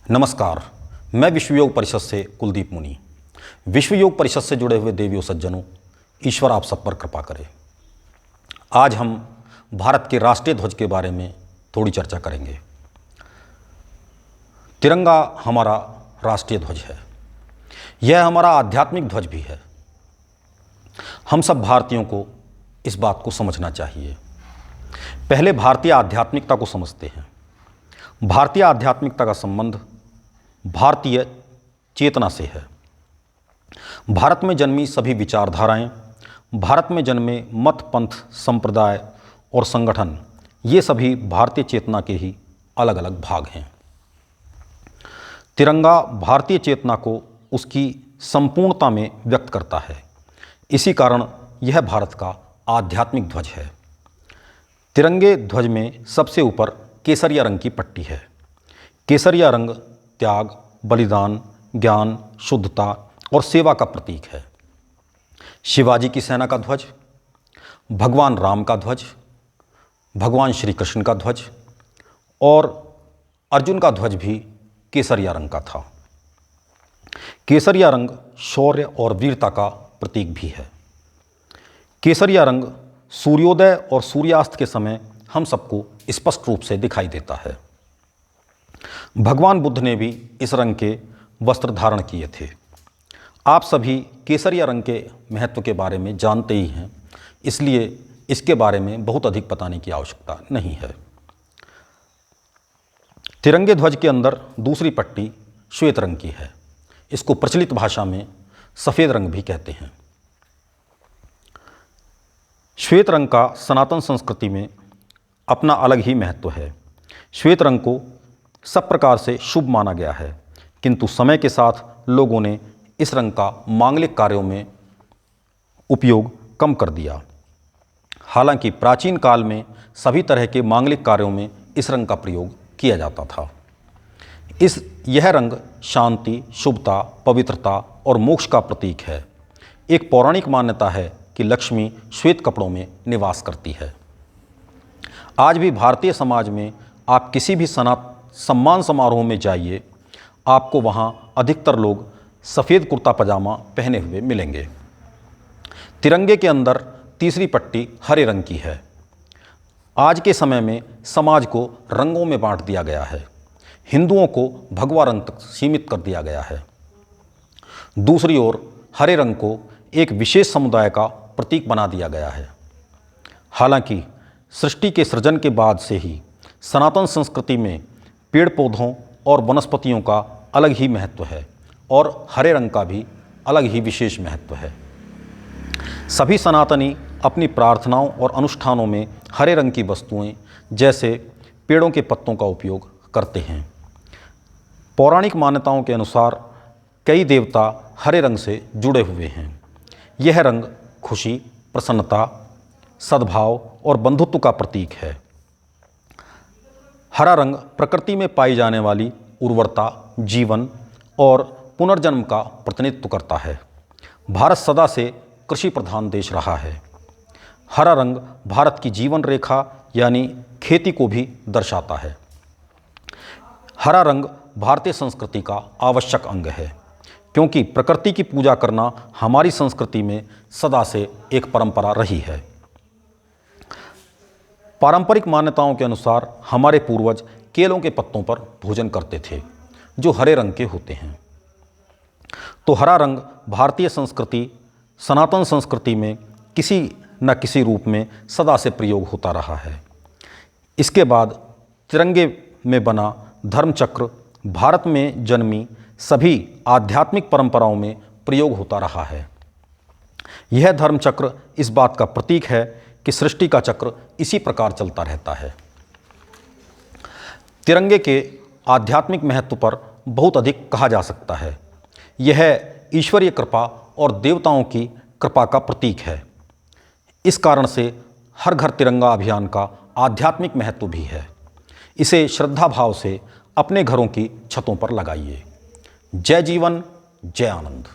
नमस्कार, मैं विश्व योग परिषद से कुलदीप मुनि। विश्व योग परिषद से जुड़े हुए देवियों सज्जनों, ईश्वर आप सब पर कृपा करे। आज हम भारत के राष्ट्रीय ध्वज के बारे में थोड़ी चर्चा करेंगे। तिरंगा हमारा राष्ट्रीय ध्वज है। यह हमारा आध्यात्मिक ध्वज भी है। हम सब भारतीयों को इस बात को समझना चाहिए। पहले भारतीय आध्यात्मिकता को समझते हैं। भारतीय आध्यात्मिकता का संबंध भारतीय चेतना से है। भारत में जन्मी सभी विचारधाराएं, भारत में जन्मे मत, पंथ, संप्रदाय और संगठन, ये सभी भारतीय चेतना के ही अलग अलग भाग हैं। तिरंगा भारतीय चेतना को उसकी संपूर्णता में व्यक्त करता है। इसी कारण यह भारत का आध्यात्मिक ध्वज है। तिरंगे ध्वज में सबसे ऊपर केसरिया रंग की पट्टी है। केसरिया रंग त्याग, बलिदान, ज्ञान, शुद्धता और सेवा का प्रतीक है। शिवाजी की सेना का ध्वज, भगवान राम का ध्वज, भगवान श्री कृष्ण का ध्वज और अर्जुन का ध्वज भी केसरिया रंग का था। केसरिया रंग शौर्य और वीरता का प्रतीक भी है। केसरिया रंग सूर्योदय और सूर्यास्त के समय हम सबको स्पष्ट रूप से दिखाई देता है। भगवान बुद्ध ने भी इस रंग के वस्त्र धारण किए थे। आप सभी केसरिया रंग के महत्व के बारे में जानते ही हैं, इसलिए इसके बारे में बहुत अधिक बताने की आवश्यकता नहीं है। तिरंगे ध्वज के अंदर दूसरी पट्टी श्वेत रंग की है। इसको प्रचलित भाषा में सफ़ेद रंग भी कहते हैं। श्वेत रंग का सनातन संस्कृति में अपना अलग ही महत्व है। श्वेत रंग को सब प्रकार से शुभ माना गया है, किंतु समय के साथ लोगों ने इस रंग का मांगलिक कार्यों में उपयोग कम कर दिया। हालांकि प्राचीन काल में सभी तरह के मांगलिक कार्यों में इस रंग का प्रयोग किया जाता था। यह रंग शांति, शुभता, पवित्रता और मोक्ष का प्रतीक है। एक पौराणिक मान्यता है कि लक्ष्मी श्वेत कपड़ों में निवास करती है। आज भी भारतीय समाज में आप किसी भी सम्मान समारोह में जाइए, आपको वहाँ अधिकतर लोग सफ़ेद कुर्ता पजामा पहने हुए मिलेंगे। तिरंगे के अंदर तीसरी पट्टी हरे रंग की है। आज के समय में समाज को रंगों में बांट दिया गया है। हिंदुओं को भगवा रंग तक सीमित कर दिया गया है। दूसरी ओर हरे रंग को एक विशेष समुदाय का प्रतीक बना दिया गया है। हालांकि सृष्टि के सृजन के बाद से ही सनातन संस्कृति में पेड़ पौधों और वनस्पतियों का अलग ही महत्व है और हरे रंग का भी अलग ही विशेष महत्व है। सभी सनातनी अपनी प्रार्थनाओं और अनुष्ठानों में हरे रंग की वस्तुएं जैसे पेड़ों के पत्तों का उपयोग करते हैं। पौराणिक मान्यताओं के अनुसार कई देवता हरे रंग से जुड़े हुए हैं। यह रंग खुशी, प्रसन्नता, सद्भाव और बंधुत्व का प्रतीक है। हरा रंग प्रकृति में पाई जाने वाली उर्वरता, जीवन और पुनर्जन्म का प्रतिनिधित्व करता है। भारत सदा से कृषि प्रधान देश रहा है। हरा रंग भारत की जीवन रेखा यानी खेती को भी दर्शाता है। हरा रंग भारतीय संस्कृति का आवश्यक अंग है, क्योंकि प्रकृति की पूजा करना हमारी संस्कृति में सदा से एक परंपरा रही है। पारंपरिक मान्यताओं के अनुसार हमारे पूर्वज केलों के पत्तों पर भोजन करते थे, जो हरे रंग के होते हैं। तो हरा रंग भारतीय संस्कृति, सनातन संस्कृति में किसी न किसी रूप में सदा से प्रयोग होता रहा है। इसके बाद तिरंगे में बना धर्मचक्र भारत में जन्मी सभी आध्यात्मिक परंपराओं में प्रयोग होता रहा है। यह धर्मचक्र इस बात का प्रतीक है कि सृष्टि का चक्र इसी प्रकार चलता रहता है। तिरंगे के आध्यात्मिक महत्व पर बहुत अधिक कहा जा सकता है। यह ईश्वरीय कृपा और देवताओं की कृपा का प्रतीक है। इस कारण से हर घर तिरंगा अभियान का आध्यात्मिक महत्व भी है। इसे श्रद्धा भाव से अपने घरों की छतों पर लगाइए। जय जीवन, जय आनंद।